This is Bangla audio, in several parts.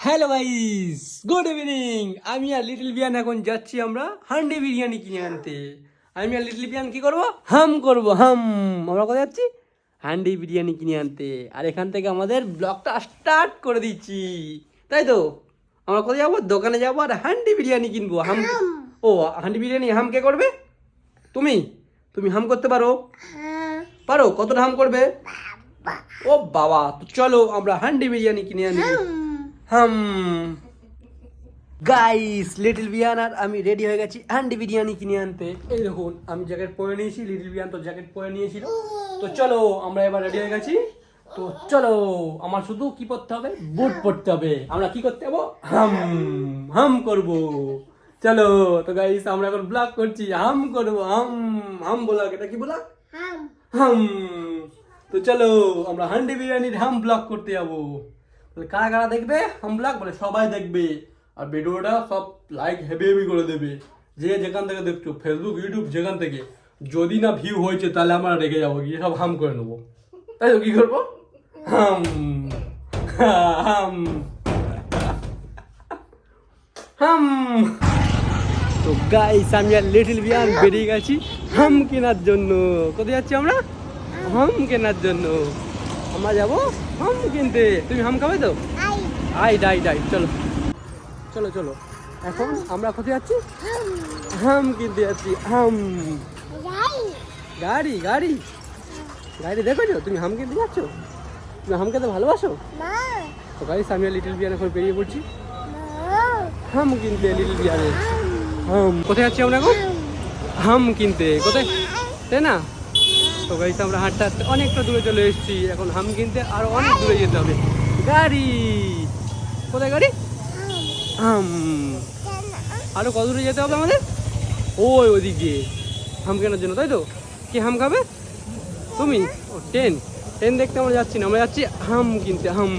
Hello guys, good evening. আমি আর লিটল বিয়ান এখন যাচ্ছি আমরা হান্ডি বিরিয়ানি কিনে আনতে। আমি আর লিটল বিয়ান কি করব? হাম করব, হাম। আমরা কোথায় যাচ্ছি? হান্ডি বিরিয়ানি কিনে আনতে। আর এখান থেকে আমাদের ব্লগটা স্টার্ট করে দিচ্ছি, তাই তো? আমরা কোথায় যাবো? দোকানে যাবো আর হান্ডি বিরিয়ানি কিনবো। হাম। ও, হান্ডি বিরিয়ানি হাম কে করবে? তুমি তুমি হাম করতে পারো? পারো? কতটা হাম করবে? ও বাবা, তো চলো আমরা হান্ডি বিরিয়ানি কিনে আনি। হাম। গাইস, লিটল বিয়ান আর আমি রেডি হয়ে গেছি হান্ডি বিরিয়ানি কিনে আনতে। এই দেখুন, আমি জ্যাকেট পরে নিয়েছি, লিটল বিয়ান তো জ্যাকেট পরে নিয়েছিল। তো চলো, আমরা এবার রেডি হয়ে গেছি। তো চলো, আমার শুধু কি পরতে হবে? বুট পরতে হবে। আমরা কি করতে হবে? হাম হাম করব। চলো, তো গাইস আমরা এখন ব্লগ করছি, হাম করব। হাম হাম ব্লগ। এটা কি ব্লগ? হাম হাম। তো চলো, আমরা হান্ডি বিরিয়ানির হাম ব্লগ করতে যাবো। কারা কারা দেখবে হাম ব্লগ? বলে সবাই দেখবে। আর ভিডিওটা সব লাইক হেভি হেভি করে দেবে, যে যেখান থেকে দেখছো, ফেসবুক, ইউটিউব, যেখান থেকে। যদি না ভিউ হয়েছে তাহলে আমরা রেগে যাবো, গিয়ে সব হাম করে নেবো। তাই তো, কি করবো? হাম হাম হাম। তো গাইস, আমি আর লিটল বিয়ান বেরিয়ে গেছি হাম কেনার জন্য। কোথায় যাচ্ছি আমরা? হাম কেনার জন্য। আমরা যাবো হাম কিনতে। তুমি হাম খাবে তো? I die die. চলো চলো চলো, এখন আমরা কোথায় যাচ্ছি? হাম কিনতে যাচ্ছি। হাম। গাড়ি গাড়ি গাড়ি দেখেছো? তুমি হাম কিনতে যাচ্ছ? তুমি হাম খেতে ভালোবাসো? তো গাইস, আমি আর লিটল বিয়ান এখন বেরিয়ে পড়ছি হাম কিনতে। লিটল বিয়ানের হাম। কোথায় যাচ্ছি আমরা এখন? হাম কিনতে। কোথায়? তাই না? তো গাইস, আমরা হাঁটতে হাঁটতে অনেকটা দূরে চলে এসেছি। এখন হাম কিনতে আরো অনেক দূরে যেতে হবে। গাড়ি কোথায়? গাড়ি হাম। আরো কত দূরে যেতে হবে আমাদের? ওই ওদিকে হাম কেনার জন্য, তাই তো? কি হাম খাবে তুমি? ও, ট্রেন। ট্রেন দেখতে আমরা যাচ্ছি না, আমরা যাচ্ছি হাম কিনতে। হাম।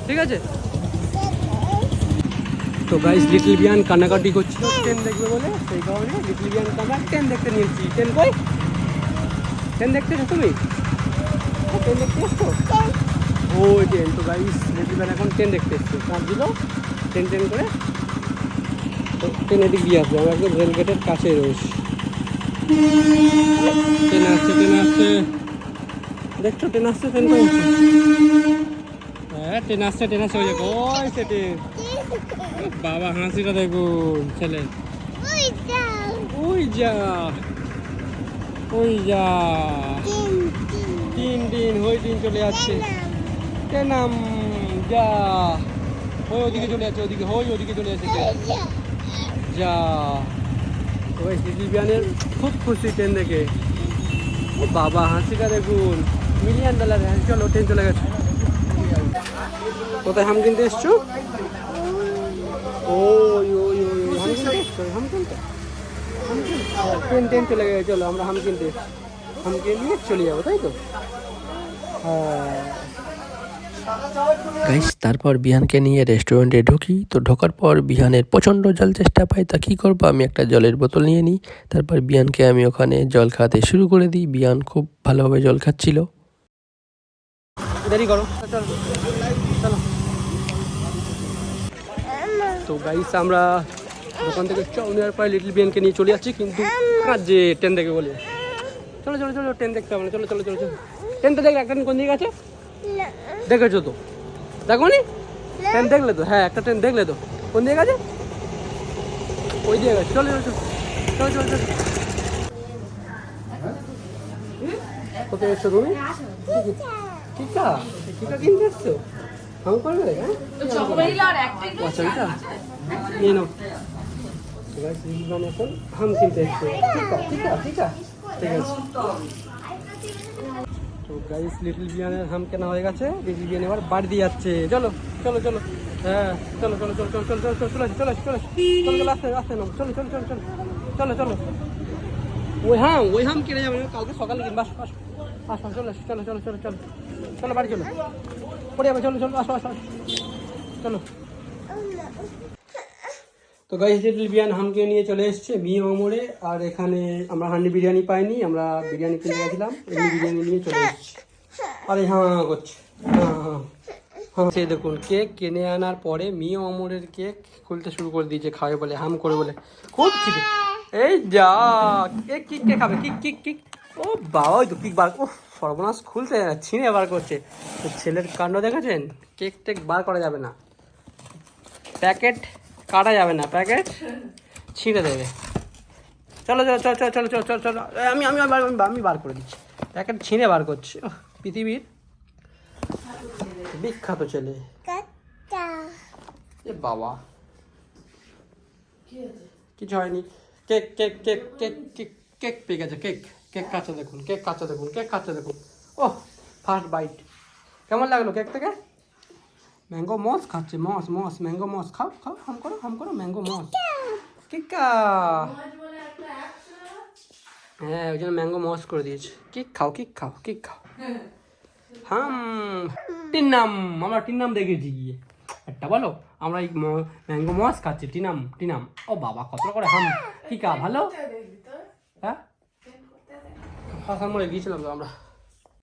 ঠিক আছে। তো গাইস, লিটল বিয়ান কান্নাকাটি করছিল ট্রেন দেখবে বলে, সেই কারণে লিটল বিয়ান আমরা ট্রেন দেখতে নিয়েছি। ট্রেন কই? ট্রেন দেখতে এসো তুমি? ট্রেন দেখতে এসছো? ওই ট্রেন। তো গাইস, লিটল বিয়ান এখন ট্রেন দেখতে এসছে। চাপ দিল ট্রেন ট্রেন করে। তো ট্রেন এদিক দিয়ে আসবে, আমরা একদম রেল গেটের কাছে রয়েছি। ট্রেন আসছে, ট্রেন আসছে। দেখছো ট্রেন আসছে? ট্রেন কই আসছে? হ্যাঁ, ট্রেন আসছে, ট্রেন আসছে। ওই যে ওই সে ট্রেন। বাবা হাসিটা দেখুন ছেলে। ওই যা, ওই যা। তিন দিন ওই দিন চলে যাচ্ছে। ট্রেনাম যা। ওই ওদিকে চলে যাচ্ছে, ওদিকে ওই ওদিকে চলে যাচ্ছে যা। ওই লিটল বিয়ানের খুব খুশি ট্রেন দেখে। ও বাবা হাসিটা দেখুন, মিলিয়ন ডলার হাসি। চলো, ট্রেন চলে গেছে। কোথায় হাম কিনতে এসছো? ওই ওই ওই হাম কিনতে এসছো? হাম কিনতে ট্রেন ট্রেন চলে গেছে। চলো, আমরা হাম কিনতে, হাম কিনে নিয়ে চলে যাবো, তাই তো? হ্যাঁ গাইস, তারপর বিহানকে নিয়ে রেস্টুরেন্টে ঢুকি। তো ঢোকার পর বিহানের প্রচণ্ড জল তেষ্টা পাই। তা কী করবো, আমি একটা জলের বোতল নিয়ে নিই। তারপর বিহানকে আমি ওখানে জল খাওয়াতে শুরু করে দিই। বিহান খুব ভালোভাবে জল খাচ্ছিল। দেরি করো, চলো চলো। তো গাইস, আমরা দোকান থেকে চাউ নেওয়ার পরে লিটল বিয়ানকে নিয়ে চলে যাচ্ছি, কিন্তু যে ট্রেন দেখবে বলে। চলো চলো চলো, ট্রেন দেখতে হবে না। চলো চলো চলো চলো। ট্রেন তো দেখলে, একটা ট্রেন কোন দিকে আছে দেখেছো তো? দেখো নি? ট্রেন দেখলে তো? হ্যাঁ, একটা ট্রেন দেখলে তো? কোন দিকে আছে? ওই দিকে গেছে। চলো চলো চলো চলো চলো। কোথায় এসছো তুমি? টিকা টিকা কিনতে এসছো? হাম করবে? হ্যাঁ, আচ্ছা, এটা নিয়ে নাও। এখন হাম কিনতে এসছো। টিকা টিকা টিকা, ঠিক আছে। তো গাইস, লিটল বিয়ানের হাম কেনা হয়ে গেছে। লিটল বিয়ান এবার বাড়ি দিয়ে যাচ্ছে। চলো চলো চলো। হ্যাঁ, চলো চলো চলো চলো চলো চলো চলো চলো চলো চলো চলো চলো, আসতে আসতে নাও। চলো চলো চলো চলো চলো চলো। ওই হাম কিনে যাবে কালকে সকালে কিনবা। আসো আসো আসো, চলো চলো চলো চলো চলো চলো, বাড়ি চলো, পড়ে যাবে। চলো চলো, আসো আসো চলো। তো গাইস, লিটল বিয়ান হামকে নিয়ে চলে এসছে মিয়া মোড়ে। আর এখানে আমরা হান্ডি বিরিয়ানি পাইনি, আমরা বিরিয়ানি কিনে গেছিলাম। এমনি বিরিয়ানি নিয়ে চলে এসেছি। আরে হ্যাঁ করছে, হ্যাঁ হ্যাঁ সেই দেখুন কেক কিনে আনার পরে মিও অমরের কেক খুলতে শুরু করে দিয়েছে, খাবে বলে, হাম করে বলে, খুব খিদে। এই যা কেক কিক কে খাবে, কিক কিক কিক। ও বাবা, ওই তো কিক বার, ও সর্বনাশ, খুলতে ছিঁড়ে বার করছে। তো ছেলের কাণ্ড দেখেছেন, কেক টেক বার করা যাবে না, প্যাকেট কাটা যাবে না, প্যাকেট ছিঁড়ে দেবে। চলো চলো চলো চলো চলো চলো চলো চলো, আমি আমি আমি বার করে দিচ্ছি, প্যাকেট ছিঁড়ে বার করছি। পৃথিবীর বিখ্যাত ছেলে। এ বাবা, কিছু হয়নি। Cake cake cake cake cake cake পেয়ে গেছে, কেক কেক কাছে দেখুন, কেক কাছে দেখুন, কেক কাছে দেখুন। ও ফার্স্ট বাইট, কেমন লাগলো কেক থেকে? ম্যাঙ্গো মস খাচ্ছে, মস মস ম্যাঙ্গো মস, খাও খাও, হাম করো ম্যাঙ্গো মস। কিকা, হ্যাঁ ওই জন্য ম্যাঙ্গো মস করে দিয়েছে। কিক খাও কিক খাও কিক খাও। হাম টিনাম, আমরা টিনাম দেখেছি গিয়ে একটা, বলো আমরা এই ম্যাঙ্গো মস খাচ্ছি, টিনাম টিনাম। ও বাবা, কত করে হাম কিকা, ভালো। হ্যাঁ খাসার মোড়ে গিয়েছিলাম তো আমরা।